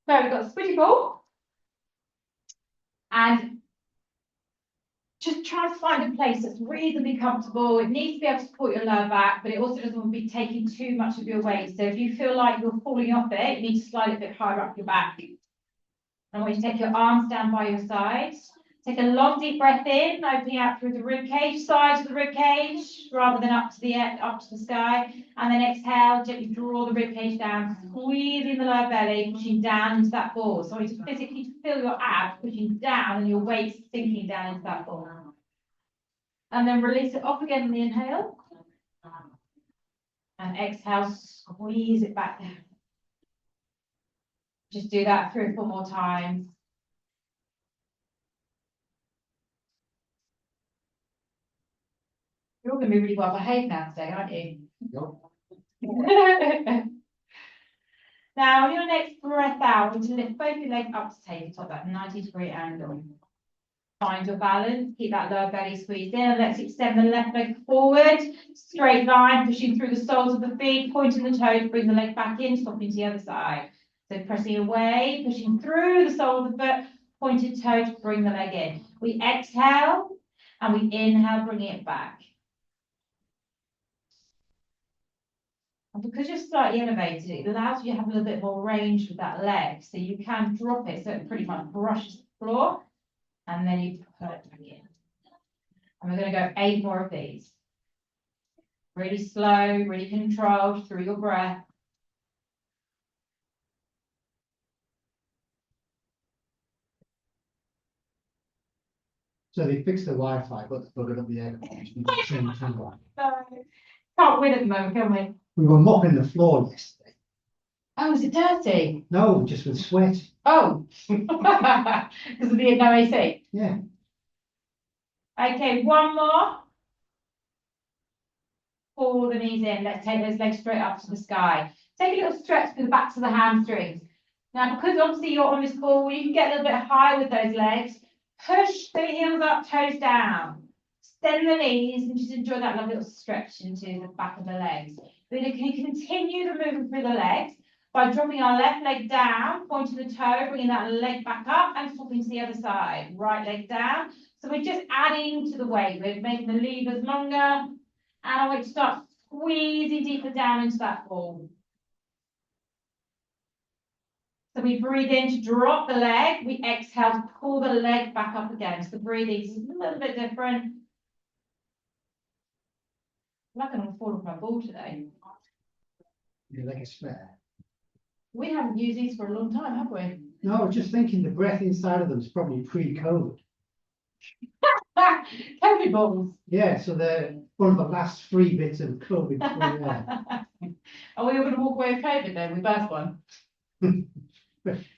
So we've got a squidgy ball. And just try to find a place that's reasonably comfortable. It needs to be able to support your lower back, but it also doesn't want to be taking too much of your weight. So if you feel like you're falling off it, you need to slide it a bit higher up your back. I want you to take your arms down by your sides. Take a long deep breath in, opening out through the rib cage, side of the rib cage, rather than up to the sky. And then exhale, gently draw the rib cage down, squeezing the lower belly, pushing down into that ball. So I want you to physically feel your abs pushing down and your weight sinking down into that ball. And then release it off again on the inhale. And exhale, squeeze it back down. Just do that 3 or 4 more times. You're all going to be really well behaved now today, aren't you? Yep. Now, on your next breath out, to lift both your legs up to tabletop, that 90-degree angle. Find your balance, keep that lower belly squeezed in. Let's extend the left leg forward, straight line, pushing through the soles of the feet, pointing the toes, bring the leg back in, swapping to the other side. So pressing away, pushing through the sole of the foot, pointed toe to bring the leg in. We exhale and we inhale, bringing it back. And because you're slightly elevated, it allows you to have a little bit more range with that leg. So you can drop it so it pretty much brushes the floor. And then you put it back in. And we're going to go 8 more of these. Really slow, really controlled through your breath. So they fixed the Wi-Fi, but they buggered up the air conditioning. Can't win at the moment, can we? We were mopping the floor yesterday. Oh, is it dirty? No, just with sweat. Oh, because of the no AC? Yeah. Okay, 1 more. Pull the knees in. Let's take those legs straight up to the sky. Take a little stretch through the backs of the hamstrings. Now, because obviously you're on this ball, you can get a little bit high with those legs. Push the heels up, toes down. Extend the knees and just enjoy that lovely little stretch into the back of the legs. We're going to continue the movement through the legs by dropping our left leg down, pointing the toe, bringing that leg back up and swapping to the other side. Right leg down. So we're just adding to the weight. We're making the levers longer. And I want you to start squeezing deeper down into that ball. So we breathe in to drop the leg. We exhale to pull the leg back up again. So the breathing is a little bit different. I'm not going to fall off my ball today. Your leg is fair. We haven't used these for a long time, have we? No, I was just thinking the breath inside of them is probably pre-COVID. COVID balls. Yeah, so they're one of the last 3 bits of COVID. Are we all going to walk away with COVID then? We burst one.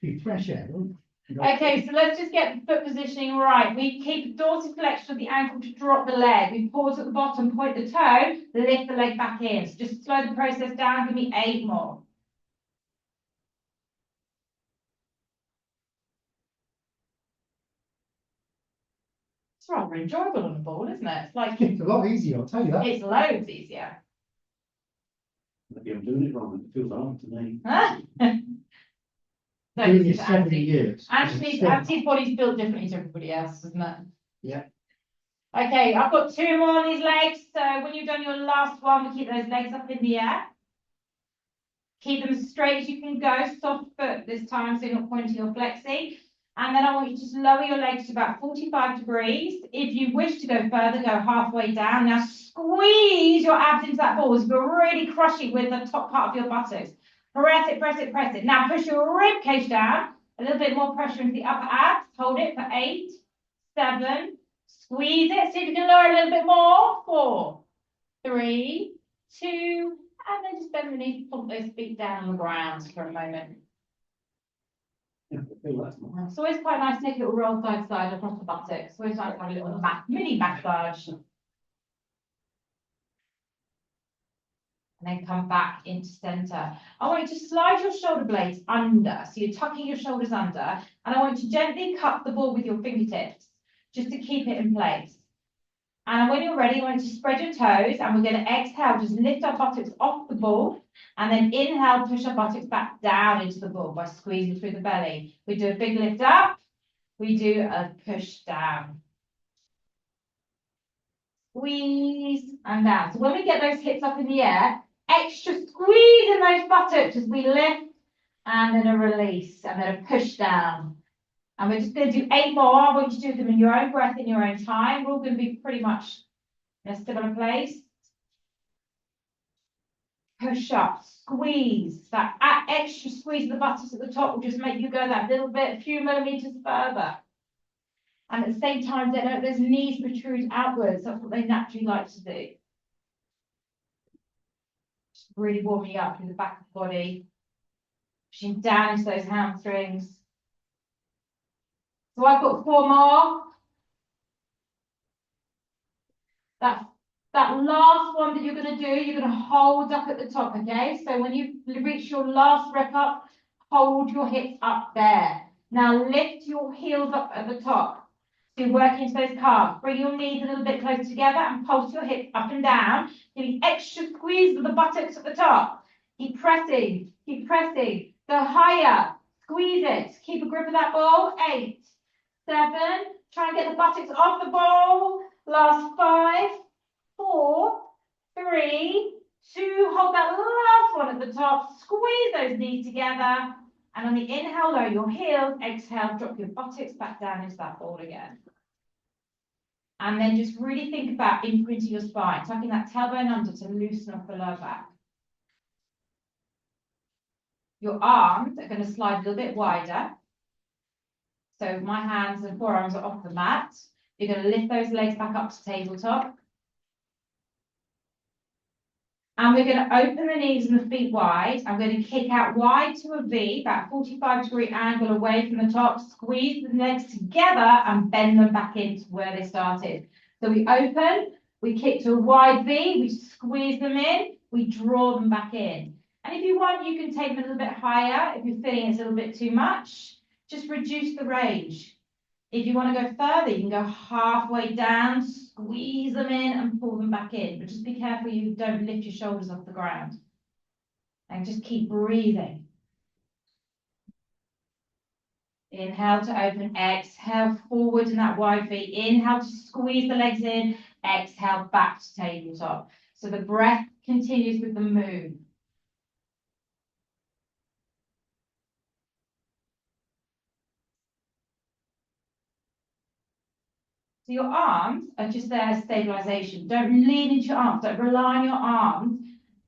Be fresh air, won't it? Okay, so let's just get the foot positioning right. We keep dorsiflexion of the ankle to drop the leg. We pause at the bottom, point the toe, lift the leg back in. So just slow the process down. Give me 8 more. It's rather enjoyable on the ball, isn't it? It's like It's a lot easier, I'll tell you that. it's loads easier. Maybe I'm doing it wrong, it feels hard to me. Huh? No, Doing this it is 70 years. Antibodies built differently to everybody else, isn't it? Yeah. Okay, I've got 2 more on these legs. So when you've done your last one, we keep those legs up in the air. Keep them as straight as you can go. Soft foot this time, so you're not pointing or flexing. And then I want you to just lower your legs to about 45 degrees. If you wish to go further, go halfway down. Now squeeze your abs into that ball. So you're really crushing with the top part of your buttocks. Press it, press it, press it. Now push your rib cage down. A little bit more pressure into the upper abs. Hold it for 8, 7. Squeeze it. See if you can lower a little bit more. 4, 3, 2, and then just bend the knees, plonk those feet down on the ground for a moment. It's always quite nice to take a little roll side to side across the buttocks. It's always nice to have a little mini massage. And then come back into center. I want you to slide your shoulder blades under. So you're tucking your shoulders under. And I want you to gently cup the ball with your fingertips, just to keep it in place. And when you're ready, I want you to spread your toes and we're going to exhale, just lift our buttocks off the ball and then inhale, push our buttocks back down into the ball by squeezing through the belly. We do a big lift up, we do a push down. Squeeze and down. So when we get those hips up in the air, extra squeeze in those buttocks as we lift and then a release and then a push down. And we're just going to do 8 more. I want you to do them in your own breath, in your own time. We're all going to be pretty much in a similar place. Push up, squeeze. That extra squeeze of the buttocks at the top will just make you go that little bit, a few millimeters further. And at the same time, they don't, those knees protrude outwards. That's what they naturally like to do. Just really warming up through the back of the body. Pushing down into those hamstrings. So I've got 4 more. That last one that you're going to do, you're going to hold up at the top, okay? So when you reach your last rep up, hold your hips up there. Now lift your heels up at the top. So you're working into those calves. Bring your knees a little bit closer together and pulse your hips up and down. Giving extra squeeze of the buttocks at the top. Keep pressing, keep pressing. Go higher, squeeze it. Keep a grip of that ball. 8, 7, try and get the buttocks off the ball. Last 5, 4, 3, 2, hold that last one at the top, squeeze those knees together, and on the inhale, lower your heels, exhale, drop your buttocks back down into that ball again. And then just really think about imprinting your spine, tucking that tailbone under to loosen off the lower back. Your arms are going to slide a little bit wider. So my hands and forearms are off the mat. You're going to lift those legs back up to tabletop. And we're going to open the knees and the feet wide. I'm going to kick out wide to a V, about 45-degree angle away from the top. Squeeze the legs together and bend them back into where they started. So we open, we kick to a wide V, we squeeze them in, we draw them back in. And if you want, you can take them a little bit higher. If you're feeling it's a little bit too much, just reduce the range. If you want to go further, you can go halfway down, squeeze them in and pull them back in. But just be careful you don't lift your shoulders off the ground. And just keep breathing. Inhale to open, exhale forward in that wide V. Inhale to squeeze the legs in, exhale back to tabletop. So the breath continues with the move. So your arms are just there as stabilization. Don't lean into your arms. Don't rely on your arms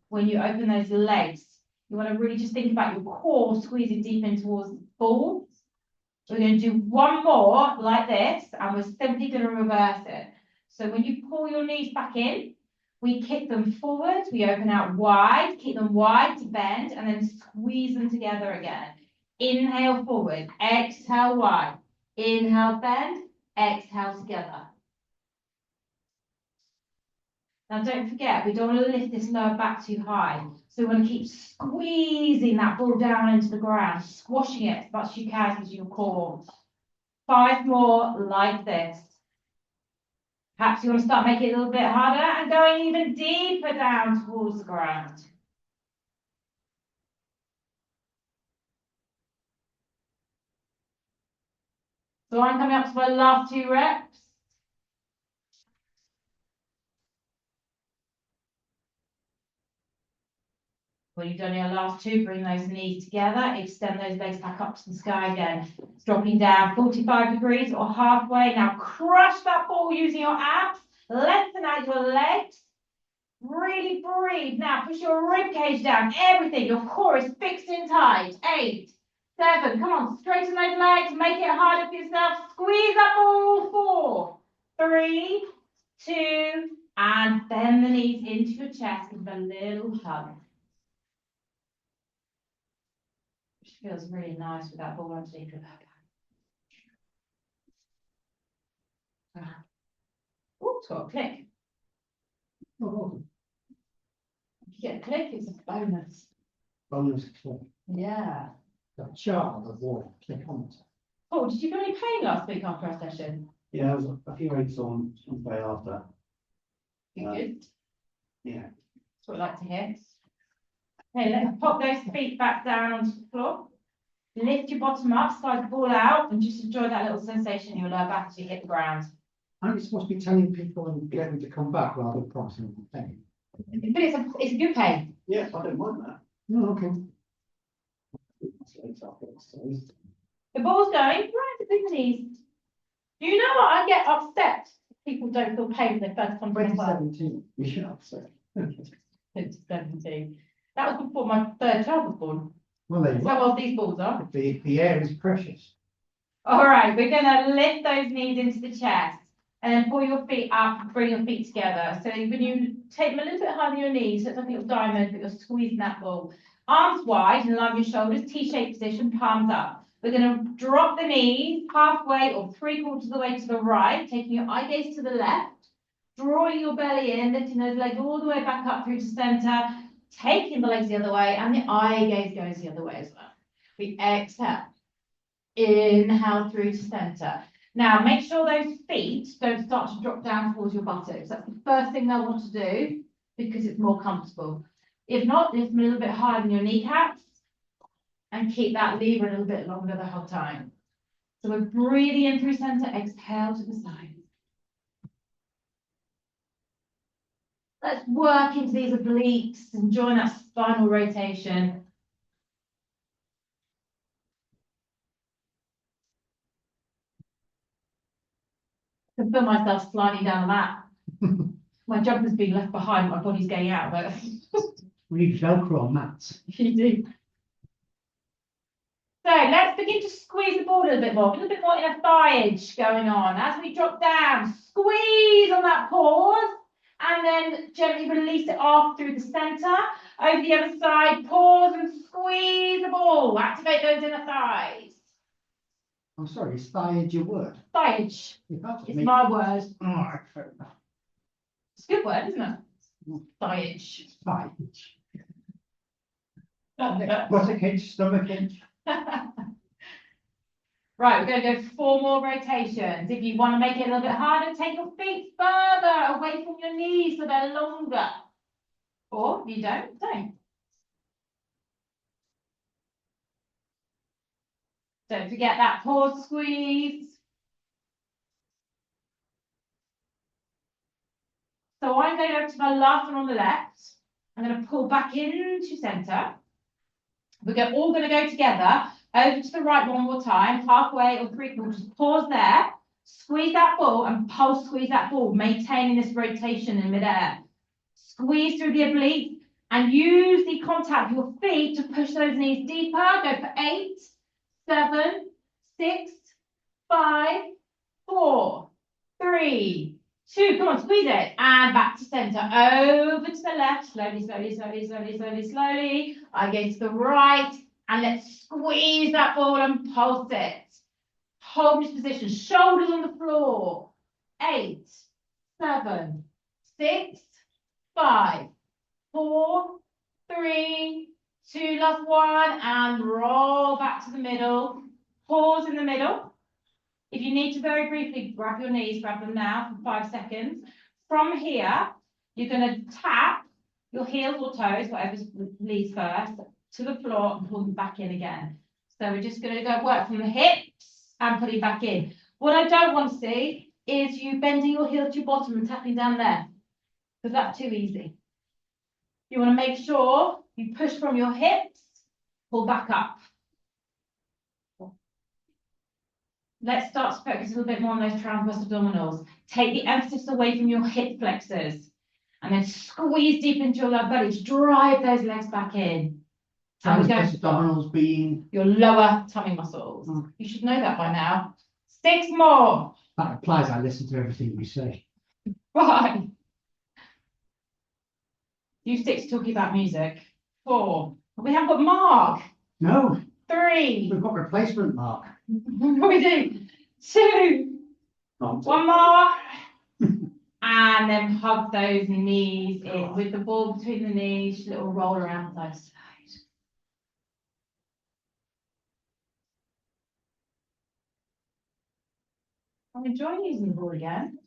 when you open those legs. You want to really just think about your core squeezing deep in towards the ball. We're going to do 1 more like this, and we're simply going to reverse it. So when you pull your knees back in, we kick them forward. We open out wide, keep them wide to bend, and then squeeze them together again. Inhale forward, exhale wide. Inhale, bend. Exhale together. Now don't forget, we don't want to lift this lower back too high. So we want to keep squeezing that ball down into the ground, squashing it as much as you can into your core. 5 more like this. Perhaps you want to start making it a little bit harder and going even deeper down towards the ground. So I'm coming up to my last 2 reps. When you've done your last 2, bring those knees together, extend those legs back up to the sky again. It's dropping down 45 degrees or halfway. Now crush that ball using your abs, lengthen out your legs. Really breathe. Now push your rib cage down, everything. Your core is fixed in tight. 8, 7, come on, straighten those legs, make it harder for yourself. Squeeze that ball. 4, 3, 2, and bend the knees into your chest with a little hug. Feels really nice with that ball underneath your back. Oh, it's got a click. Oh, If you get a click, it's a bonus. bonus click. Yeah. That chart on the wall, click on it. Oh, did you feel any pain last week after our session? Yeah, there was a few weeks on Sunday after. Good. Yeah. That's what I like to hear. Okay, let's pop those feet back down onto the floor. Lift your bottom up, slide the ball out, and just enjoy that little sensation in your lower back as you hit the ground. Aren't you supposed to be telling people and getting them to come back rather than promising them pain? But it's a good pain. Yes, I don't mind that. No, okay. The ball's going right to the knees. You know what? I get upset if people don't feel pain when they first come to my club. 2017. Yeah, so. 2017. That was before my third child was born. Well, there you That's go. how old these balls are. The air is precious. All right, we're gonna lift those knees into the chest and then pull your feet up and bring your feet together. So when you take them a little bit higher than your knees, so it's like a little diamond, but you're squeezing that ball. Arms wide and line your shoulders, T-shaped position, palms up. We're gonna drop the knees halfway or 3/4 of the way to the right, taking your eye gaze to the left, drawing your belly in, lifting those legs all the way back up through to center, taking the legs the other way, and the eye gaze goes the other way as well. We exhale. Inhale through to center. Now, make sure those feet don't start to drop down towards your buttocks. That's the first thing they'll want to do because it's more comfortable. If not, lift them a little bit higher than your kneecaps and keep that lever a little bit longer the whole time. So we're breathing in through center, exhale to the side. Let's work into these obliques and join that spinal rotation. I can feel myself sliding down the mat. My jumper's being left behind, my body's getting out, but We need Velcro on mats. you do. So let's begin to squeeze the ball a little bit more inner thigh edge going on. As we drop down, squeeze on that pause, and then gently release it off through the center. Over the other side, pause and squeeze the ball. Activate those inner thighs. I'm sorry, is thigh edge your word? Thigh edge. You can't just It's make- my word. All right, fair enough. It's a good word, isn't it? Thigh edge. Thigh edge. Buttock edge, stomach edge. Right, we're going to go 4 more rotations. If you want to make it a little bit harder, take your feet further away from your knees so they're longer. Or if you don't. Don't forget that pause squeeze. So I'm going over to my last one on the left. I'm going to pull back into center. We're all going to go together over to the right one more time, halfway or 3/4. Pause there, squeeze that ball and pulse squeeze that ball, maintaining this rotation in midair. Squeeze through the obliques and use the contact of your feet to push those knees deeper. Go for 8, 7, 6, 5, 4, 3, 2. Come on, squeeze it. And back to center. Over to the left. Slowly, slowly, slowly, slowly, slowly, slowly. I go to the right. And let's squeeze that ball and pulse it. Hold this position. Shoulders on the floor. 8, 7, 6, 5, 4, 3, 2. Last one. And roll back to the middle. Pause in the middle. If you need to very briefly grab your knees, grab them now for 5 seconds. From here, you're going to tap your heels or toes, whatever leads first, to the floor and pull them back in again. So we're just going to go work from the hips and put it back in. What I don't want to see is you bending your heel to your bottom and tapping down there, because that's too easy. You want to make sure you push from your hips, pull back up. Let's start to focus a little bit more on those transverse abdominals. Take the emphasis away from your hip flexors and then squeeze deep into your lower belly to drive those legs back in. And we're going Transverse abdominals being. your lower tummy muscles. You should know that by now. 6 more. That implies I listen to everything you say. Right. You stick to talking about music. 4. We haven't got Mark. No, 3. we've got replacement Mark. We do. 2. One more. And then hug those knees in with the ball between the knees, little roll around side to side. I'm enjoying using the ball again.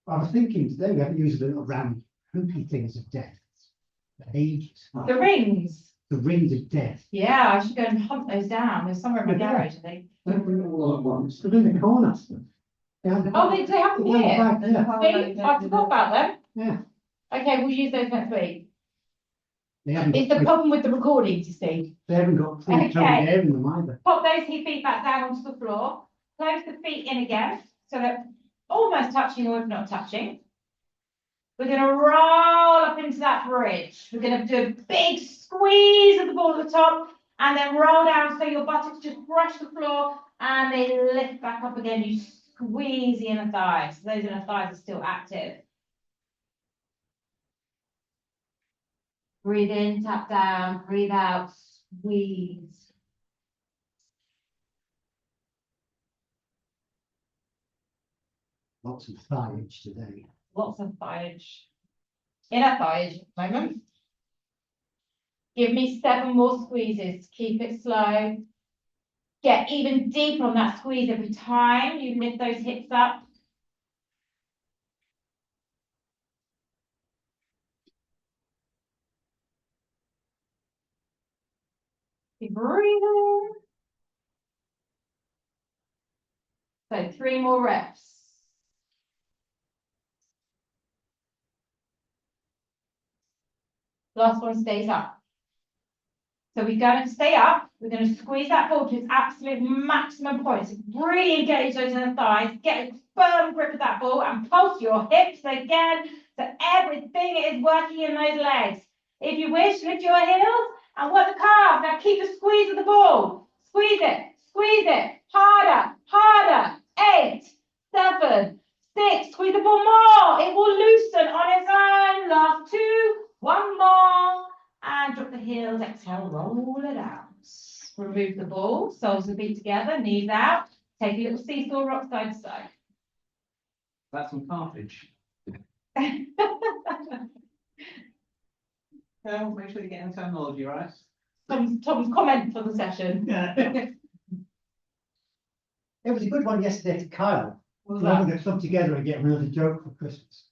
I was thinking today, we haven't used the little round hoopy things of death. For ages. The rings. The rings of death. Yeah, I should go and hunt those down. There's somewhere in my Yeah. garage, I think. Don't bring it all at once. They're in the corner. Yeah. Oh, they have them here. Yeah. See, I forgot about them. Yeah. Okay, we'll use those next week. They haven't It's the got, problem with the recordings, you see. they haven't got full Okay. tongue air in them either. Pop those feet back down onto the floor. Close the feet in again, so they're almost touching or if not touching. We're going to roll up into that bridge. We're going to do a big squeeze of the ball at the top and then roll down so your buttocks just brush the floor and they lift back up again. You squeeze the inner thighs. Those inner thighs are still active. Breathe in, tap down, breathe out, squeeze. Lots of thigh edge today. Lots of thigh edge. Inner thigh edge at the moment. Give me 7 more squeezes. Keep it slow. Get even deeper on that squeeze every time you lift those hips up. Keep breathing. So 3 more reps. Last one stays up. So we're going to stay up. We're going to squeeze that ball to its absolute maximum point. So really engage those inner thighs. Get a firm grip of that ball and pulse your hips again. So everything is working in those legs. If you wish, lift your heels and work the calves. Now keep the squeeze of the ball. Squeeze it, harder, harder. 8, 7, 6, squeeze the ball more. It will loosen on its own. Last 2, 1 more. And drop the heels, exhale, roll it out. Remove the ball, soles of the feet together, knees out. Take a little seesaw rock side to side. That's some cartridge. Yeah, make sure you get the terminology right. Tom's comment for the session. Yeah. It was a good one yesterday to Kyle. What was We're all that? going to come together and get another joke for Christmas.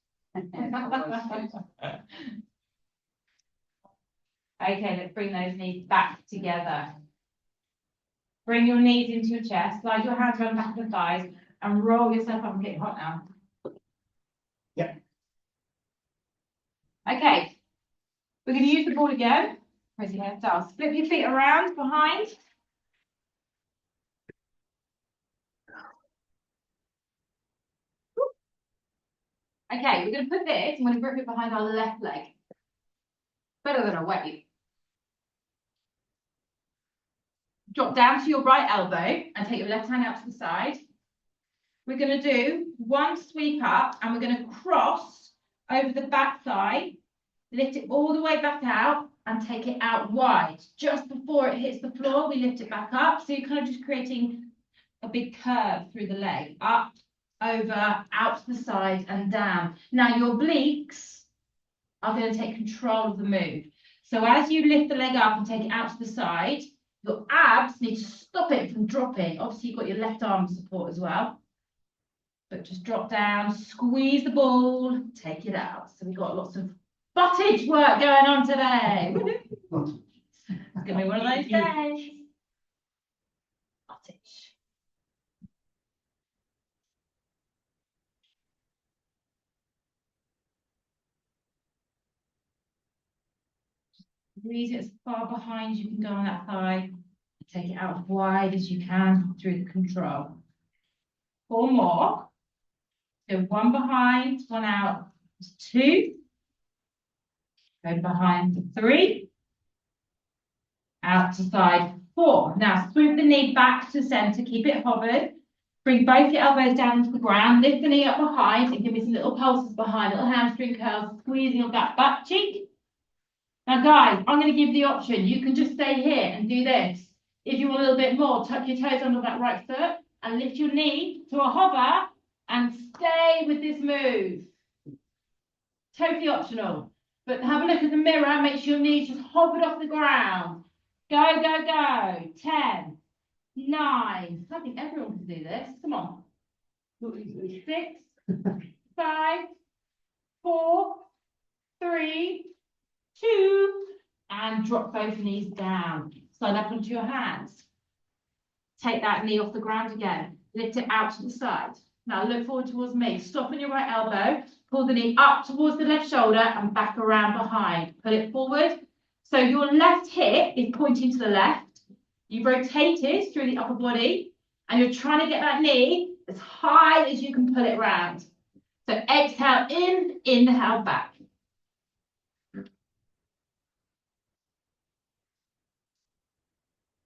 Okay, let's bring those knees back together. Bring your knees into your chest, slide your hands around the back of the thighs, and roll yourself up and get hot now. Yep. Okay, we're going to use the ball again. Raise your head down. Flip your feet around behind. Okay, we're going to put this, I'm going to grip it behind our left leg. Better than a weight. Drop down to your right elbow and take your left hand out to the side. We're going to do 1 sweep up and we're going to cross over the back thigh, lift it all the way back out and take it out wide. Just before it hits the floor, we lift it back up. So you're kind of just creating a big curve through the leg, up, over, out to the side and down. Now your obliques are going to take control of the move. So as you lift the leg up and take it out to the side, your abs need to stop it from dropping. Obviously, you've got your left arm support as well. But just drop down, squeeze the ball, take it out. So we've got lots of buttage work going on today. It's going to be one of those days. Buttage. Squeeze it as far behind you can go on that thigh. Take it out as wide as you can through the control. 4 more. So 1 behind, 1 out. 2. Go behind 3. Out to side 4. Now swoop the knee back to center, keep it hovered. Bring both your elbows down into the ground, lift the knee up behind and give me some little pulses behind, little hamstring curls, squeezing of that butt cheek. Now guys, I'm going to give the option. You can just stay here and do this. If you want a little bit more, tuck your toes under that right foot and lift your knee to a hover and stay with this move. Totally optional. But have a look at the mirror, make sure your knees just hovered off the ground. Go, go, go. 10, 9. I think everyone can do this. Come on. 6, 5, 4, 3, 2, and drop both knees down. Slide up onto your hands. Take that knee off the ground again. Lift it out to the side. Now look forward towards me. Stop on your right elbow. Pull the knee up towards the left shoulder and back around behind. Pull it forward. So your left hip is pointing to the left. You've rotated through the upper body and you're trying to get that knee as high as you can pull it round. So exhale in, inhale back.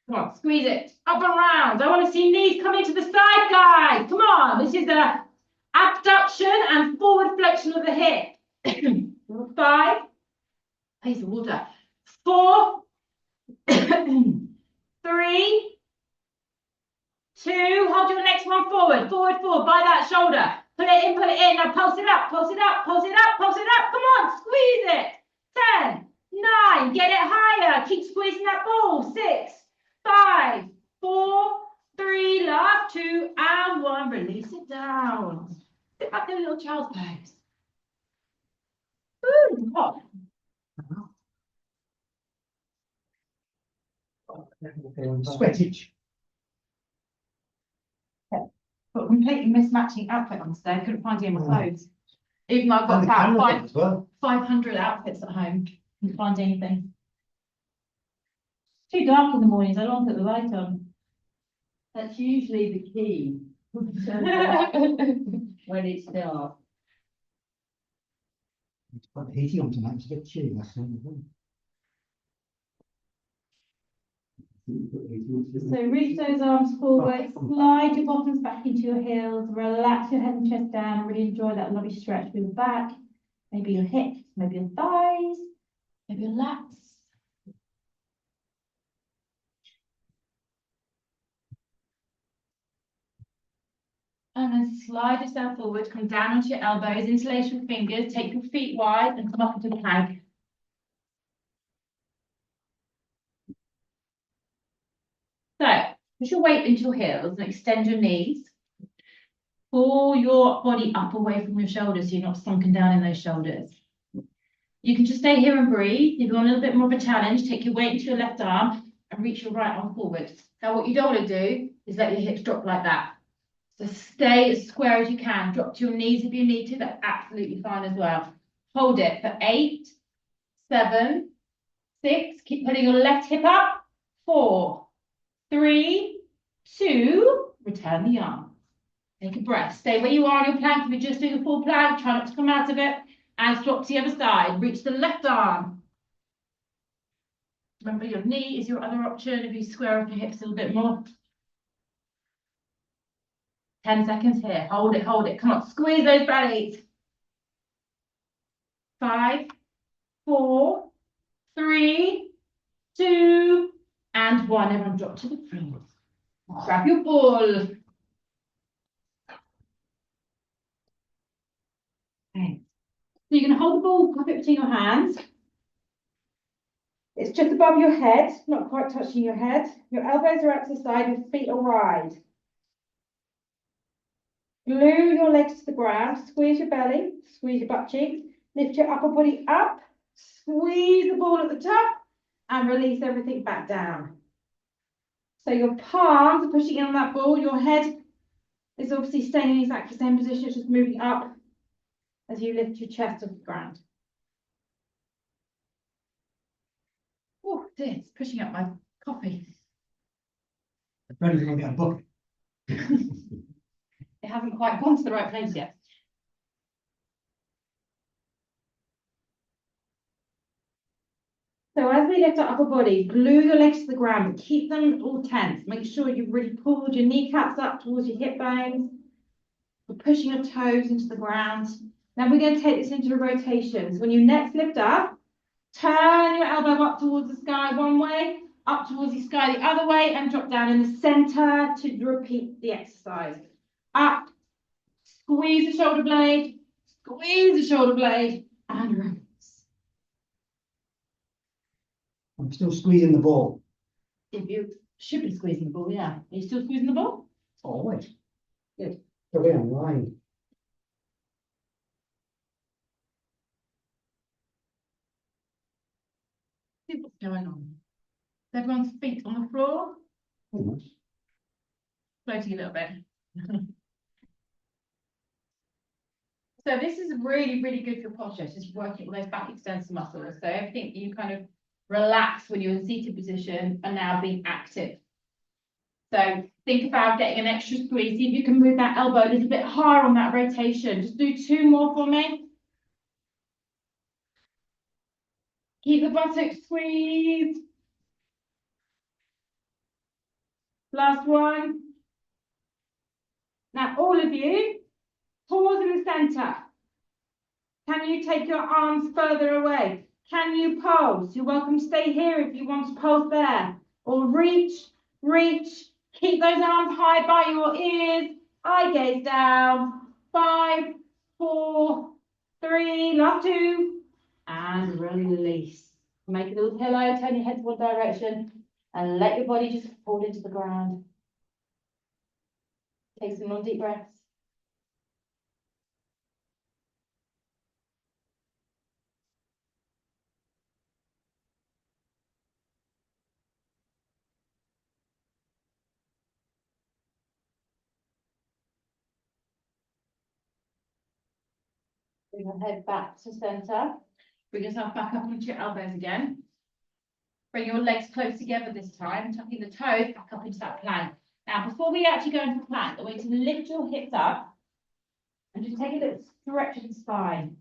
Come on, squeeze it up and round. I want to see knees coming to the side, guys. Come on, this is a abduction and forward flexion of the hip. 5, pace of water. 4, 3, 2, hold your next one forward, forward, forward, by that shoulder. Put it in, now pulse it up, pulse it up, pulse it up, pulse it up. Come on, squeeze it. 10, 9, get it higher. Keep squeezing that ball. 6, 5, 4, 3, last 2, and 1. Release it down. Sit back in a little child's pose. Ooh, hot. Sweatage. But completely mismatching outfit on today. I couldn't find any of my clothes. Even though I've got And the about camera thing as well. 500 outfits at home. Couldn't find anything. It's too dark in the mornings. I don't want to put the light on. That's usually the key. When it's dark. It's quite heaty on tonight, it's a bit chilly last night. So reach those arms forward, slide your bottoms back into your heels, relax your head and chest down, really enjoy that lovely stretch with your back, maybe your hips, maybe your thighs, maybe your lats. And then slide yourself forward, come down onto your elbows, interlace your fingers, take your feet wide and come up into the plank. So, push your weight into your heels and extend your knees. Pull your body up away from your shoulders so you're not sunken down in those shoulders. You can just stay here and breathe. If you want a little bit more of a challenge, take your weight into your left arm and reach your right arm forward. Now, what you don't want to do is let your hips drop like that. So stay as square as you can. Drop to your knees if you need to. That's absolutely fine as well. Hold it for 8, 7, 6. Keep putting your left hip up. 4, 3, 2. Return the arm. Take a breath. Stay where you are on your plank. If you're just doing a full plank, try not to come out of it. And swap to the other side. Reach the left arm. Remember, your knee is your other option if you square up your hips a little bit more. 10 seconds here. Hold it, hold it. Come on, squeeze those bellies. 5, 4, 3, 2, and 1. Everyone drop to the floor. Grab your ball. Okay. So you're going to hold the ball, cup it between your hands. It's just above your head, not quite touching your head. Your elbows are out to the side, your feet are wide. Glue your legs to the ground, squeeze your belly, squeeze your butt cheeks, lift your upper body up, squeeze the ball at the top, and release everything back down. So your palms are pushing in on that ball, your head is obviously staying in exactly the same position, it's just moving up as you lift your chest off the ground. Oh, dear, it's pushing up my coffee. The friend's going to get a book. It hasn't quite gone to the right place yet. So as we lift our upper body, glue your legs to the ground, but keep them all tense. Make sure you've really pulled your kneecaps up towards your hip bones. We're pushing your toes into the ground. Now we're going to take this into a rotation. So when you next lift up, turn your elbow up towards the sky one way, up towards the sky the other way, and drop down in the center to repeat the exercise. Up, squeeze the shoulder blade, and release. I'm still squeezing the ball. If you should be squeezing the ball, yeah. Are you still squeezing the ball? Always. Good. So we're on line. going on? Everyone's feet on the floor, Almost. floating a little bit. So this is really, really good for posture, just working all those back extensor muscles. So everything you kind of relax when you're in seated position are now being active. So think about getting an extra squeeze. See if you can move that elbow a little bit higher on that rotation. Just do 2 more for me. Keep the buttocks squeezed. Last one. Now all of you, pause in the centre. Can you take your arms further away? Can you pulse? You're welcome to stay here if you want to pulse there. Or reach, reach. Keep those arms high by your ears. Eye gaze down. 5, 4, 3, last 2. And release. Make a little pillow, turn your head to one direction. And let your body just fall into the ground. Take some long deep breaths. Bring your head back to centre. Bring yourself back up onto your elbows again. Bring your legs close together this time, tucking the toes back up into that plank. Now, before we actually go into plank, I want you to lift your hips up and just take a little stretch of the spine.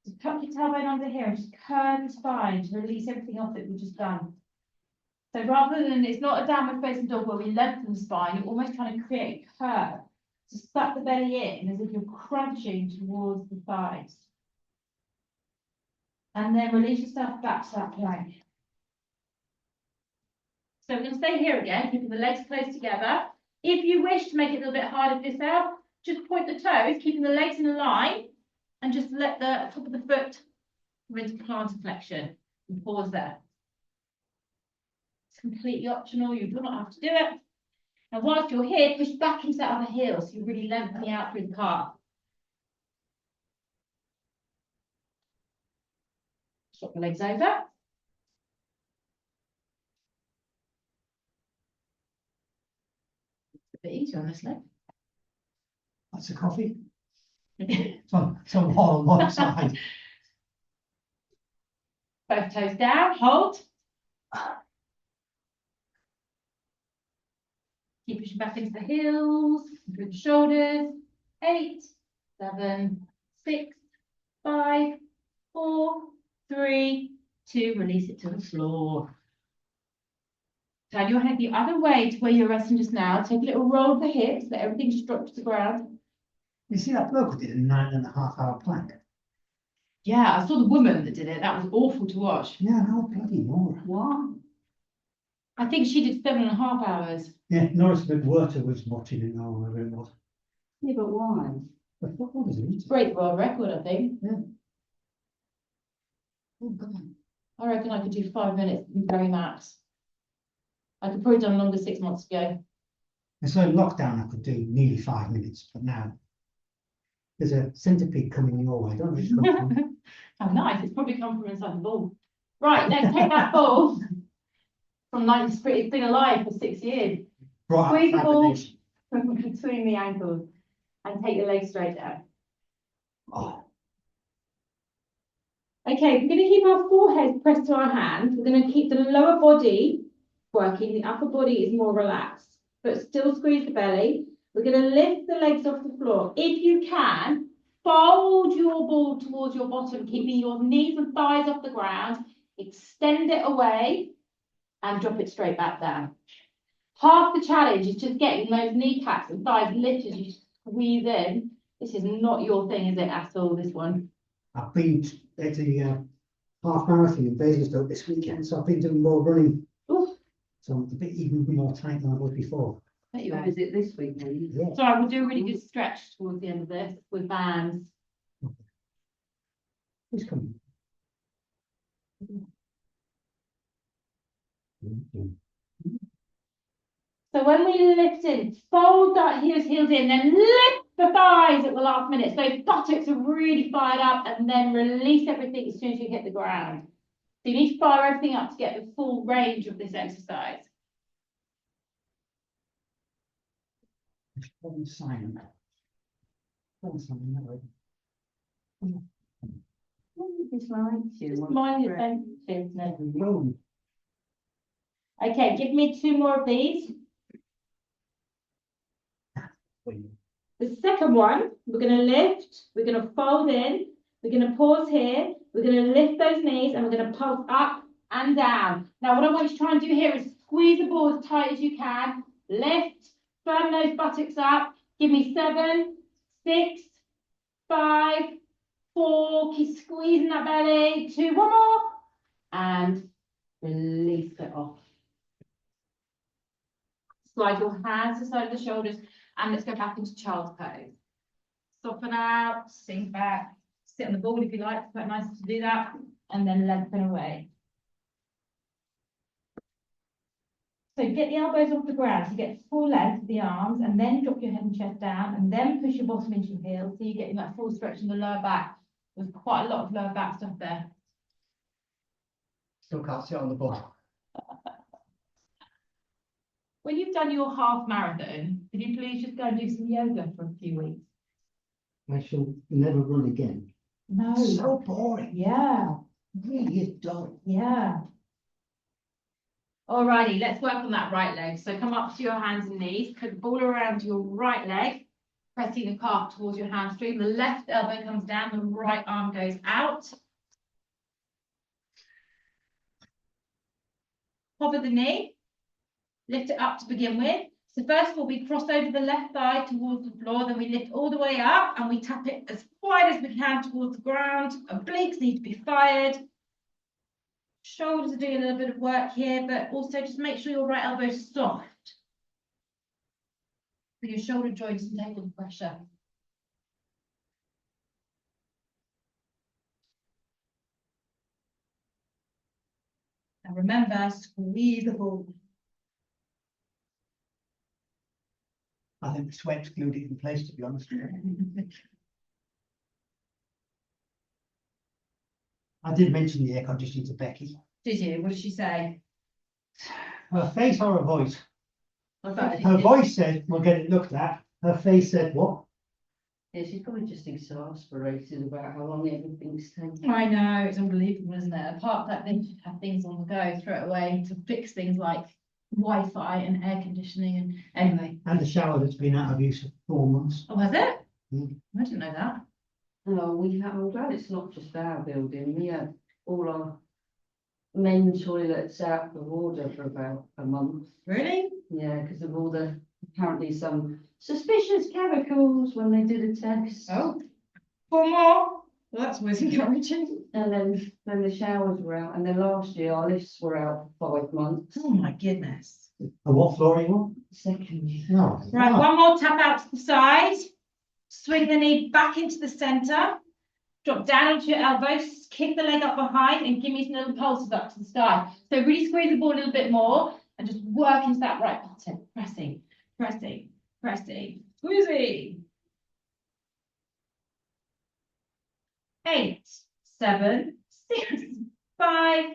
Just tuck your tailbone under here and just curve the spine to release everything off that we've just done. So rather than, it's not a downward facing dog where we lengthen the spine, you're almost trying to create a curve to suck the belly in as if you're crunching towards the thighs. And then release yourself back to that plank. So we're going to stay here again, keeping the legs close together. If you wish to make it a little bit harder for yourself, just point the toes, keeping the legs in a line, and just let the top of the foot come into plantar flexion and pause there. It's completely optional, you do not have to do it. And whilst you're here, push back into that other heel, so you're really lengthening out through the calf. Swap the legs over. A bit easier on this leg. That's a coffee. It's on all one side. Both toes down, hold. Keep pushing back into the heels, through the shoulders. 8, 7, 6, 5, 4, 3, 2. Release it to the floor. Turn your head the other way to where you're resting just now. Take a little roll of the hips, let everything just drop to the ground. You see that bloke who did a 9.5-hour plank? Yeah, I saw the woman that did it. That was awful to watch. Yeah, no, bloody Nora. What? I think she did 7.5 hours. Yeah, Norris McWhirter was watching it now, whatever it was. Yeah, but why? But what was it? Break the world record, I think. Oh, God. I reckon I could do 5 minutes, very max. I could probably done longer 6 months ago. And so in lockdown, I could do nearly 5 minutes, but now there's a centipede coming your way, don't it? How nice, it's probably come from inside the ball. Right, let's take that ball from it's been alive for 6 years. Brought out Squeeze the ball hibernation. between the ankles and take your legs straight down. Oh, Okay, we're going to keep our forehead pressed to our hands. We're going to keep the lower body working. The upper body is more relaxed, but still squeeze the belly. We're going to lift the legs off the floor. If you can, fold your ball towards your bottom, keeping your knees and thighs off the ground. Extend it away and drop it straight back down. Half the challenge is just getting those kneecaps and thighs lifted as you squeeze in. This is not your thing, is it, at all, this one? I've been at the half marathon in Basingstoke this weekend, so I've been doing more running. Oof. So I'm a bit even more tight than I was before. Bet you Or are. is it this week then? Yeah. So I will do a really good stretch towards the end of this with bands. Who's coming? So when we lift in, fold that heels in, then lift the thighs at the last minute. So buttocks are really fired up and then release everything as soon as you hit the ground. So you need to fire everything up to get the full range of this exercise. Silent. Silent, that way. Dislikes you. Just wants mind to your own business. Roll. Okay, give me 2 more of these. The second one, we're going to lift, we're going to fold in, we're going to pause here, we're going to lift those knees and we're going to pulse up and down. Now, what I want you to try and do here is squeeze the ball as tight as you can, lift, firm those buttocks up, give me 7, 6, 5, 4, keep squeezing that belly, 2, 1 more, and release it off. Slide your hands to the side of the shoulders. And let's go back into child's pose. Soften out, sink back, sit on the ball if you like, it's quite nice to do that, and then lengthen away. So get the elbows off the ground, so you get full length of the arms, and then drop your head and chest down, and then push your bottom into your heels, so you're getting that full stretch in the lower back. There's quite a lot of lower back stuff there. Still can't sit on the ball. When you've done your half marathon, could you please just go and do some yoga for a few weeks? I shall never run again. No. So boring. Yeah. Really is dull. Yeah. Alrighty, let's work on that right leg. So come up to your hands and knees, put the ball around your right leg, pressing the calf towards your hamstring. The left elbow comes down, the right arm goes out. Hover the knee, lift it up to begin with. So first of all, we cross over the left thigh towards the floor, then we lift all the way up and we tap it as wide as we can towards the ground. Obliques need to be fired. Shoulders are doing a little bit of work here, but also just make sure your right elbow is soft. So your shoulder joints can take all the pressure. And remember, squeeze the ball. I think the sweat's glued it in place, to be honest. I did mention the air conditioning to Becky. Did you? What did she say? Her face or her voice? Both. Her voice said, we'll get it looked at. Her face said, what? Yeah, she's probably just exasperated about how long everything's taking. I know, it's unbelievable, isn't it? Apart from that, they should have things on the go straight away to fix things like Wi-Fi and air conditioning and anyway. And the shower that's been out of use for 4 months. Oh, has it? Mm. I didn't know that. No, I'm glad it's not just our building. We had all our men toilets out of order for about a month. Really? Yeah, because of all the, apparently some suspicious chemicals when they did a test. Oh, 4 more? Well, that's always encouraging. And then the showers were out, and then last year our lifts were out for 5 months. Oh my goodness. A what flooring one? Second year. No. Right, no. one more tap out to the side. Swing the knee back into the centre. Drop down onto your elbows, kick the leg up behind and give me some little pulses up to the sky. So really squeeze the ball a little bit more and just work into that right button. Pressing, pressing, pressing, squeezing. 8, 7, 6, 5,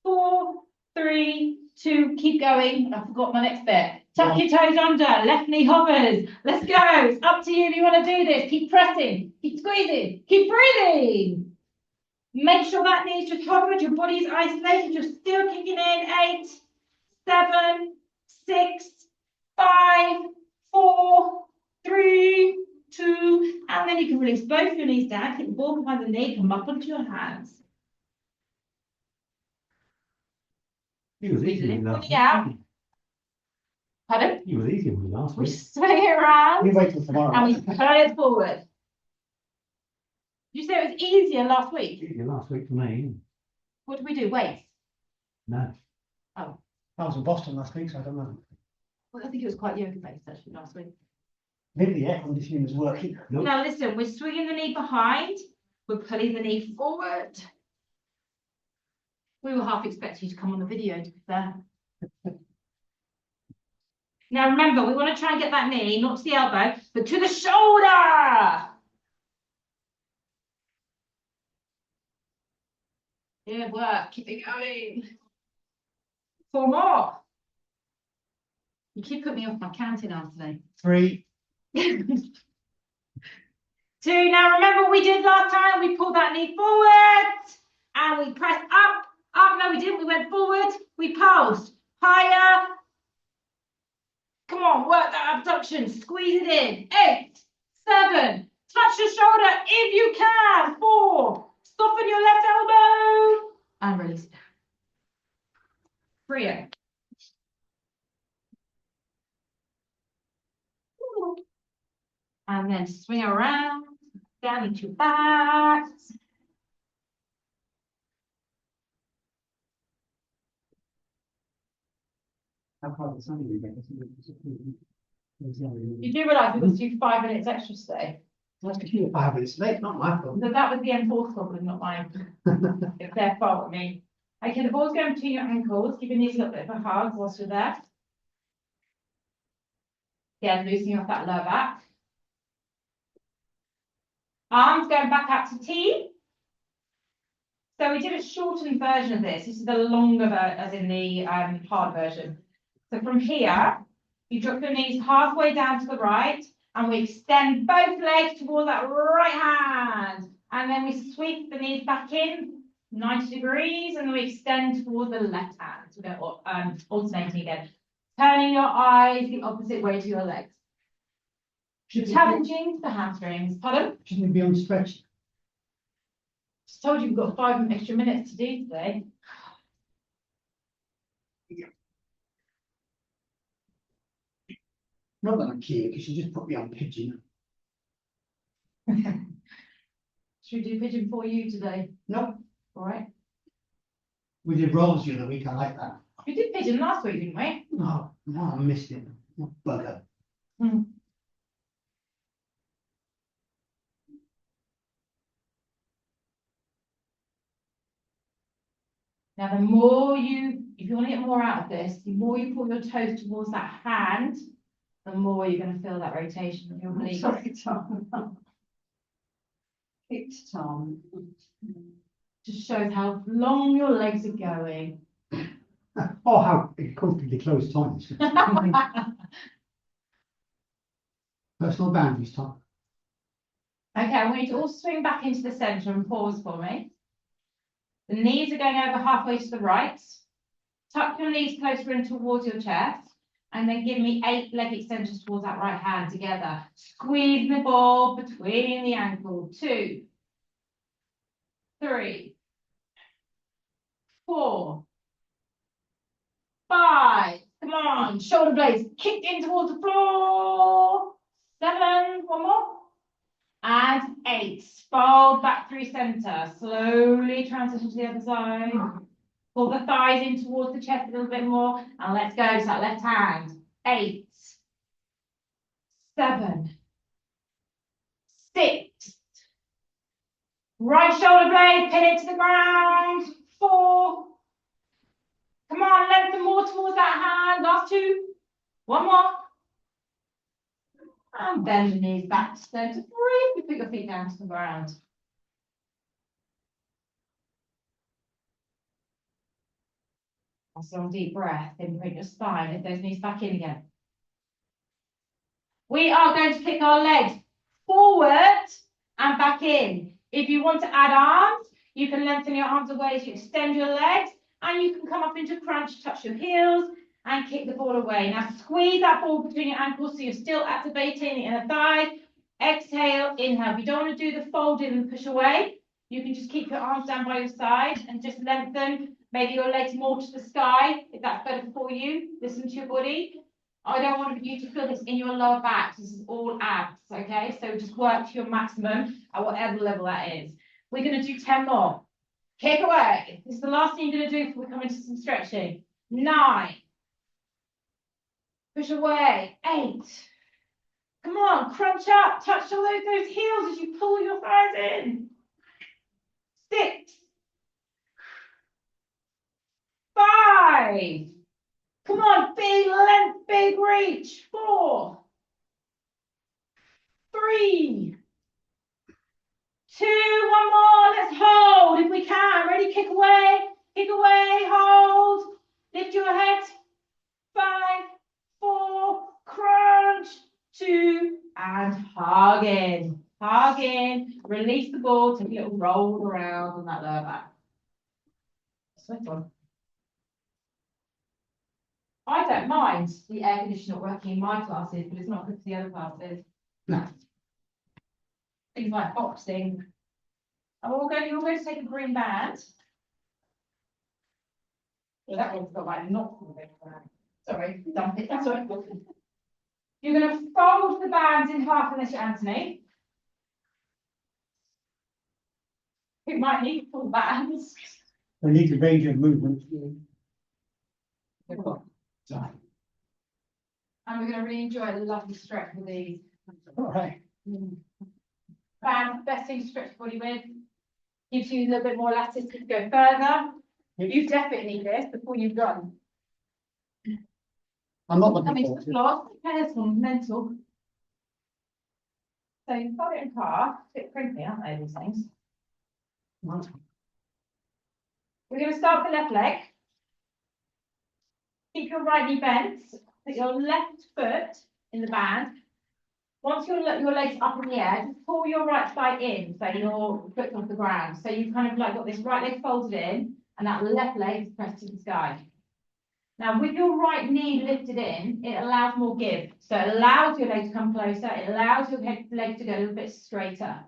4, 3, 2. Keep going. I forgot my next bit. Tuck your toes under. Left knee hovers. Let's go. It's up to you if you want to do this. Keep pressing. Keep squeezing. Keep breathing. Make sure that knee's just hovered. Your body's isolated. You're still kicking in. 8, 7, 6, 5, 4, 3, 2, and then you can release both your knees down, kick the ball behind the knee, come up onto your hands. He was easy Lift last it out. week. Pardon? He was easy with me last We week. swing it around We wait till tomorrow. and we turn it forward. Did you say it was easier last week? Easy last week for me. What did we do? Weights? No. I was in Boston last week, so I don't know. Well, I think it was quite yoga based actually last week. Maybe the air conditioning was working. Nope. Now listen, we're swinging the knee behind, we're pulling the knee forward. We were half expecting you to come on the video, to be fair. Now remember, we want to try and get that knee, not to the elbow, but to the shoulder. Good work. Keep it going. 4 more. You keep putting me off my counting arm today. 3, 2. Now remember what we did last time? We pulled that knee forward and we pressed up. Up. No, we didn't. We went forward. We pulsed. Higher. Come on, work that abduction. Squeeze it in. 8, 7. Touch your shoulder if you can. 4. Soften your left elbow. And release it. 3. And then swing around, down into your back. how far the sun you get? You do realise we got to do 5 minutes extra today. That's because you're 5 minutes late, not my fault. So that was the M4 problem, not mine. It's their fault, I mean. Okay, the ball's going between your ankles, giving these a little bit of a hug whilst you're there. Again, loosening off that lower back. Arms going back out to T. So we did a shortened version of this. This is the longer version, as in the hard version. So from here, you drop your knees halfway down to the right, and we extend both legs towards that right hand. And then we sweep the knees back in 90 degrees, and then we extend towards the left hand. So we're going alternating again. Turning your eyes the opposite way to your legs. Challenging the hamstrings. Pardon? Shouldn't it be on stretch? Just told you we've got 5 extra minutes to do today. Not that I'm keen, because you just put me on pigeon. Should we do pigeon for you today? No, All right. we did rolls the other week, I like that. We did pigeon last week, didn't we? No, I missed it. What bugger. Now, the more you, if you want to get more out of this, the more you pull your toes towards that hand, the more you're going to feel that rotation in your obliques. Sorry, Tom. It's Tom. Just shows how long your legs are going. Oh, how comfortably closed times. Personal boundaries, Tom. Okay, I want you to all swing back into the centre and pause for me. The knees are going over halfway to the right. Tuck your knees closer in towards your chest. And then give me 8 leg extensions towards that right hand together. Squeeze the ball between the ankle. 2, 3, 4, 5. Come on, shoulder blades kicked in towards the floor. 7, one more. And 8. Fold back through center. Slowly transition to the other side. Pull the thighs in towards the chest a little bit more. And let's go to that left hand. 8, 7, 6. Right shoulder blade, pin it to the ground. 4. Come on, lengthen more towards that hand. Last 2. One more. And bend the knees back to center. Briefly put your feet down to the ground. Also, deep breath, then bring your spine, lift those knees back in again. We are going to kick our legs forward and back in. If you want to add arms, you can lengthen your arms away as you extend your legs, and you can come up into crunch, touch your heels, and kick the ball away. Now squeeze that ball between your ankles so you're still activating the inner thigh. Exhale, inhale. If you don't want to do the fold in and push away, you can just keep your arms down by your side and just lengthen maybe your legs more to the sky, if that's better for you. Listen to your body. I don't want you to feel this in your lower back. This is all abs, okay? So just work to your maximum at whatever level that is. We're going to do 10 more. Kick away. This is the last thing you're going to do before we come into some stretching. 9. Push away. 8. Come on, crunch up. Touch all those heels as you pull your thighs in. 6. 5. Come on, big length, big reach. 4. 3. 2. One more. Let's hold if we can. Ready? Kick away. kick away, hold, lift your head, 5, 4, crunch, 2, and hug in, release the ball, take a little roll around on that lower back. Sweat on. I don't mind the air conditioner working in my classes, but it's not good for the other classes. No. Things like boxing. And you're going to take a green band. Well, that one's got like knots on it. Sorry, dump it. That's all right. You're going to fold the bands in half unless you're Anthony. Who might need full bands. I need a range of movement. And we're going to really enjoy a lovely stretch with these. All right. Bands, best thing to stretch your body with. Gives you a little bit more elasticity to go further. You definitely need this before you've done. I'm not looking Coming to forward the to it. floor, personal, mental. So you fold it in half, a bit crimpy, aren't they, these things? Right. We're going to start with the left leg. Keep your right knee bent, put your left foot in the band. Once your leg's up in the air, just pull your right side in, so your foot's off the ground. So you've kind of like got this right leg folded in, and that left leg is pressed to the sky. Now, with your right knee lifted in, it allows more give. So it allows your leg to come closer, it allows your leg to go a little bit straighter.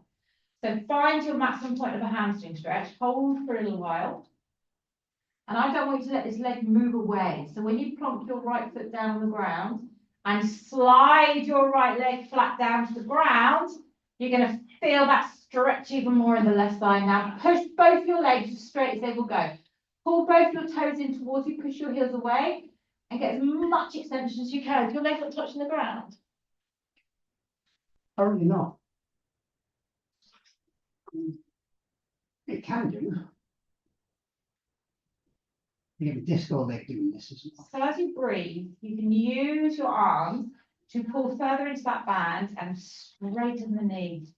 So find your maximum point of a hamstring stretch, hold for a little while. And I don't want you to let this leg move away. So when you plonk your right foot down on the ground and slide your right leg flat down to the ground, you're going to feel that stretch even more in the left side. Now push both your legs as straight as they will go. Pull both your toes in towards you, push your heels away, and get as much extension as you can. Is your leg not touching the ground? Currently not. It can do. You have a disco leg doing this as well. So as you breathe, you can use your arms to pull further into that band and straighten the knee.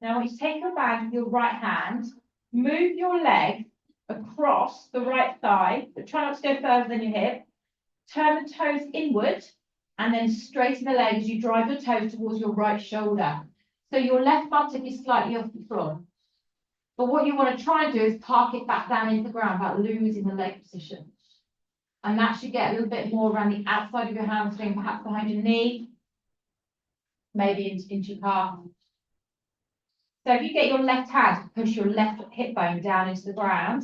Now, when you take your band with your right hand, move your leg across the right thigh, but try not to go further than your hip. Turn the toes inward and then straighten the leg as you drive your toes towards your right shoulder. So your left buttock is slightly off the floor. But what you want to try and do is park it back down into the ground without losing the leg position. And that should get a little bit more around the outside of your hamstring, perhaps behind your knee, maybe into your calf. So if you get your left hand, push your left hip bone down into the ground,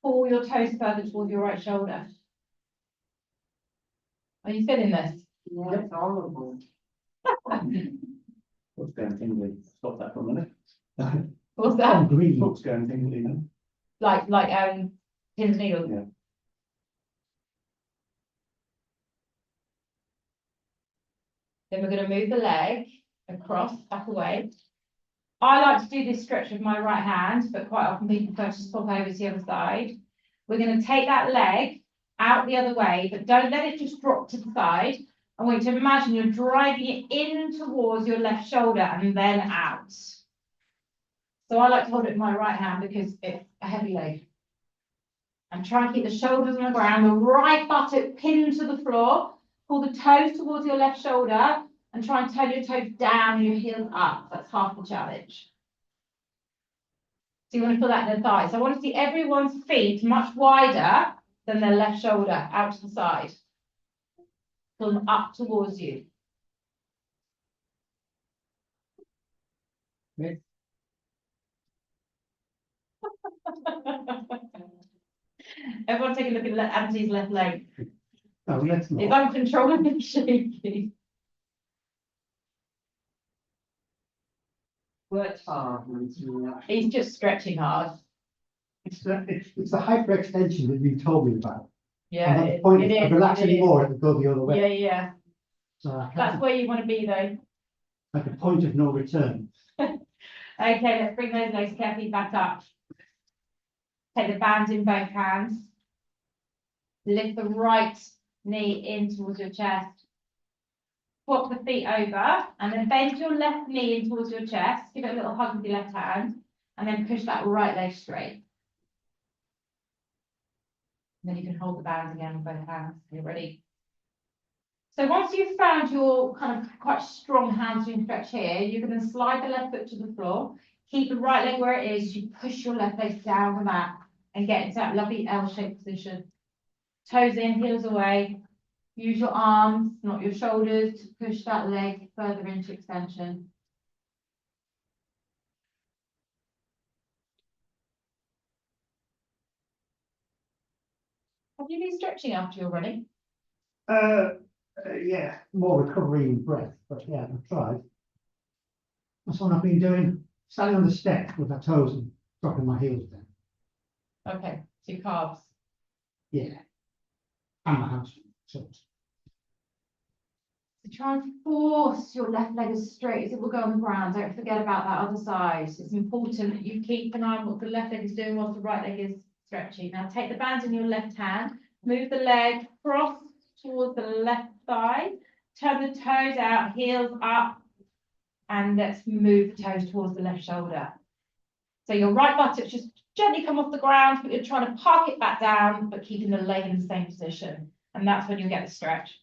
pull your toes further towards your right shoulder. Are you feeling this? Yeah, it's horrible. What's going tingly? Stop that for a minute. What's Oh, that? green. What's going tingly now? Like pins and needles. Yeah. Then we're going to move the leg across, back away. I like to do this stretch with my right hand, but quite often people first just pop over to the other side. We're going to take that leg out the other way, but don't let it just drop to the side. I want you to imagine you're driving it in towards your left shoulder and then out. So I like to hold it with my right hand because it's a heavy leg. And try and keep the shoulders on the ground, the right buttock pinned to the floor. Pull the toes towards your left shoulder and try and turn your toes down and your heels up. That's half the challenge. So you want to feel that in the thighs. So I want to see everyone's feet much wider than their left shoulder, out to the side. Pull them up towards you. Okay. Everyone take a look at Anthony's left leg. Oh, let's It's not. uncontrollably shaky. Worked hard. Nancy. He's just stretching hard. It's the hyperextension that you told me about. Yeah, And at the point it of is. relaxing It is. more, it will go the other way. Yeah, yeah. So I That's can't, where you want to be though. at the point of no return. Okay, let's bring those legs carefully back up. Take the band in both hands. Lift the right knee in towards your chest. Swap the feet over and then bend your left knee in towards your chest. Give it a little hug with your left hand and then push that right leg straight. And then you can hold the band again with both hands. You're ready. So once you've found your kind of quite strong hamstring stretch here, you're going to slide the left foot to the floor. Keep the right leg where it is. You push your left leg down the mat and get into that lovely L-shaped position. Toes in, heels away. Use your arms, not your shoulders, to push that leg further into extension. Have you been stretching after you're running? Yeah, more recovery and breath, but yeah, I've tried. That's what I've been doing, standing on the step with my toes and dropping my heels down. Okay, so your calves. Yeah. And my hamstring. So, So try and force your left leg as straight as it will go on the ground. Don't forget about that other side. It's important that you keep an eye on what the left leg is doing whilst the right leg is stretching. Now take the band in your left hand, move the leg cross towards the left thigh, turn the toes out, heels up, and let's move the toes towards the left shoulder. So your right buttock just gently come off the ground, but you're trying to park it back down, but keeping the leg in the same position. And that's when you get the stretch.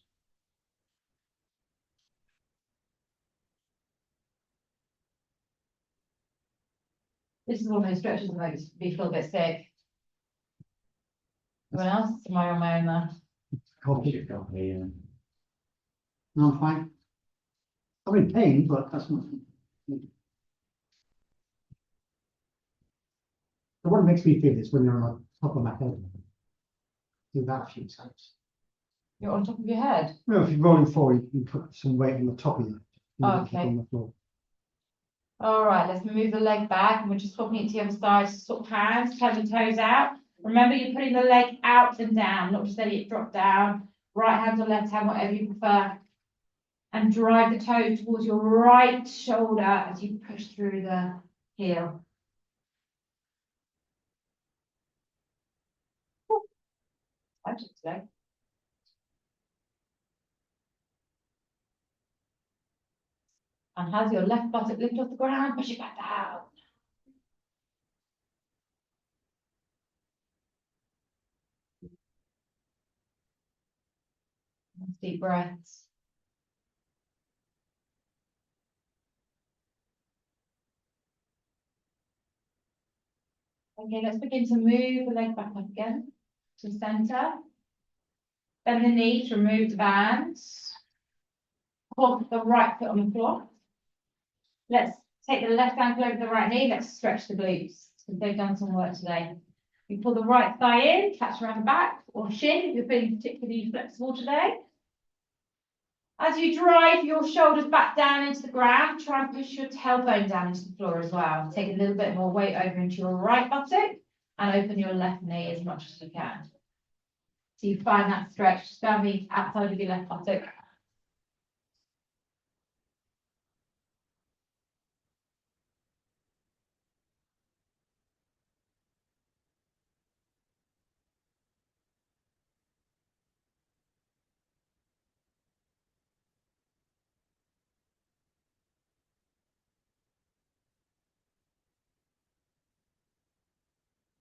This is one of those stretches that makes me feel a bit sick. Anyone else? Am I on my own there? coffee. Yeah. No, I'm fine. I'm in pain, but that's not. So what makes me feel is when you're on top of my head. Do that a few times. You're on top of your head. No, if you're rolling forward, you can put some weight on the top of you. Okay. On the floor. All right, let's move the leg back and we're just swapping it to the other side. Swap hands, turn the toes out. Remember, you're putting the leg out and down, not just letting it drop down. Right hand or left hand, whatever you prefer. And drive the toes towards your right shoulder as you push through the heel. Today. And has your left buttock lift off the ground, push it back down. Nice deep breaths. Okay, let's begin to move the leg back up again to center. Bend the knee to remove the bands. Put the right foot on the floor. Let's take the left ankle over the right knee. Let's stretch the glutes. Because they've done some work today. You pull the right thigh in, catch around the back or shin if you're feeling particularly flexible today. As you drive your shoulders back down into the ground, try and push your tailbone down into the floor as well. Take a little bit more weight over into your right buttock and open your left knee as much as you can. So you find that stretch just down the outside of your left buttock.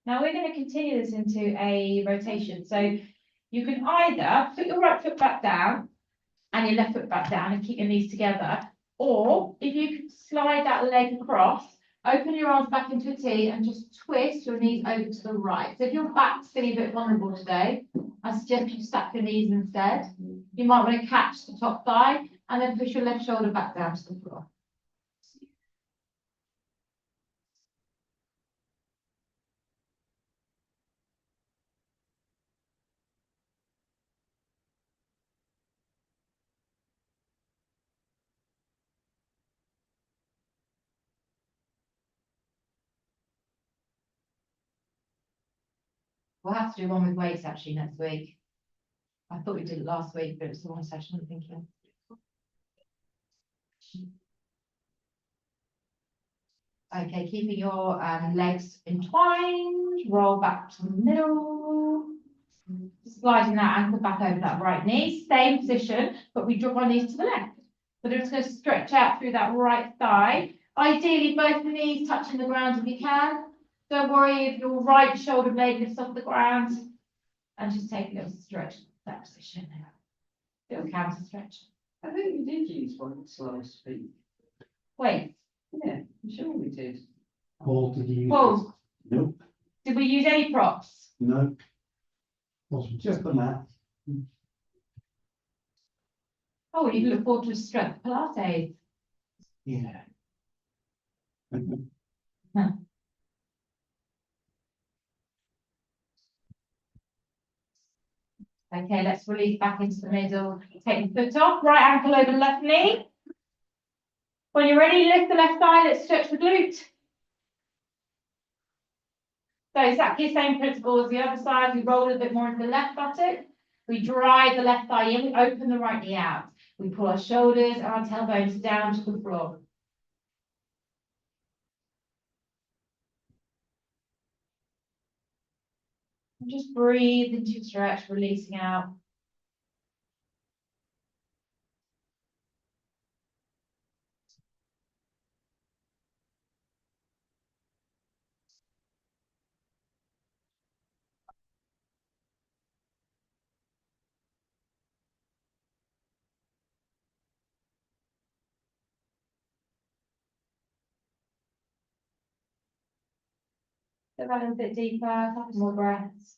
Now we're going to continue this into a rotation. So you can either put your right foot back down and your left foot back down and keep your knees together. Or if you can slide that leg across, open your arms back into a T and just twist your knees over to the right. So if your back's feeling a bit vulnerable today, I suggest you stack your knees instead. You might want to catch the top thigh and then push your left shoulder back down to the floor. We'll have to do one with weights actually next week. I thought we did it last week, but it was the wrong session, I'm thinking. Okay, keeping your legs entwined, roll back to the middle. Sliding that ankle back over that right knee, same position, but we drop our knees to the left. So we're just going to stretch out through that right thigh. Ideally, both knees touching the ground if you can. Don't worry if your right shoulder blade lifts off the ground. And just take a little stretch in that position now. Little counter stretch. I think we did use one last week. Wait, Yeah, I'm sure we did. Paul, did you use? Paul, Nope, did we use any props? no, Wasn't just the mat. Oh, you look forward to a strength Pilates. Yeah. Okay, let's release back into the middle. Take the foot off, right ankle over left knee. When you're ready, lift the left thigh, let's stretch the glute. So exactly the same principle as the other side. We roll a bit more into the left buttock. We drive the left thigh in, we open the right knee out. We pull our shoulders and our tailbones down to the floor. And just breathe into your stretch, releasing out. Go that a little bit deeper, a couple more breaths.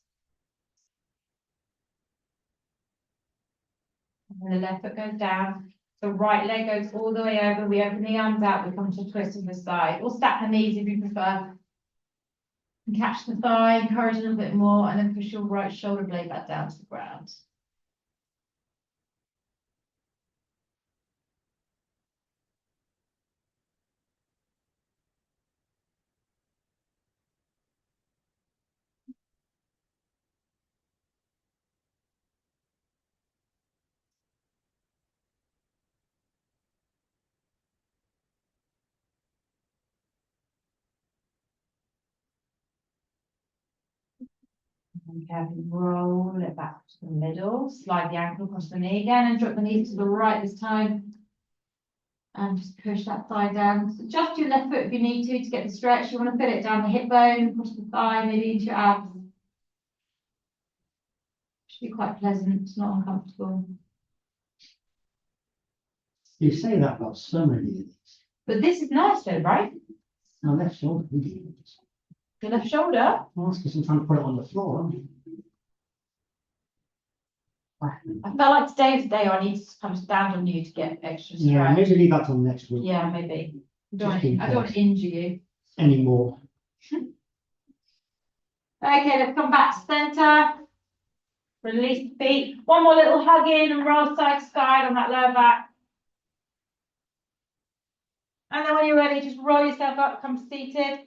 And the left foot goes down. The right leg goes all the way over. We open the arms out. We come to a twist to the side. Or stack the knees if you prefer. And catch the thigh, encourage a little bit more, and then push your right shoulder blade back down to the ground. Okay, roll it back to the middle, slide the ankle across the knee again, and drop the knees to the right this time. And just push that thigh down. So adjust your left foot if you need to get the stretch. You want to fit it down the hip bone, across the thigh, maybe into your abs. Should be quite pleasant, it's not uncomfortable. You say that about so many of these. But this is nice though, right? My left shoulder. Really. Your left shoulder. Well, that's because I'm trying to put it on the floor. Aren't you? I felt like today's the day I need to kind of stand on you to get extra stretch. Yeah, maybe leave that till next week. Yeah, maybe. Just in I don't want case. to injure you. Anymore. Okay, let's come back to center. Release the feet. One more little hug in and roll side to side on that lower back. And then when you're ready, just roll yourself up, come seated.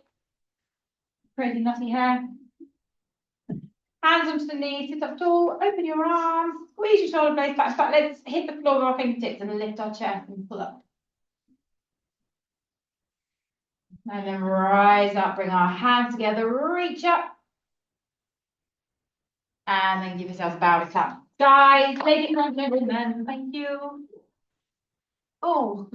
Pretty nutty hair. Hands onto the knees, sit up tall, open your arms, squeeze your shoulder blades back. Let's hit the floor with our fingertips and lift our chest and pull up. And then rise up, bring our hands together, reach up. And then give yourselves a bow to clap. Guys, ladies and gentlemen, thank you. Oh,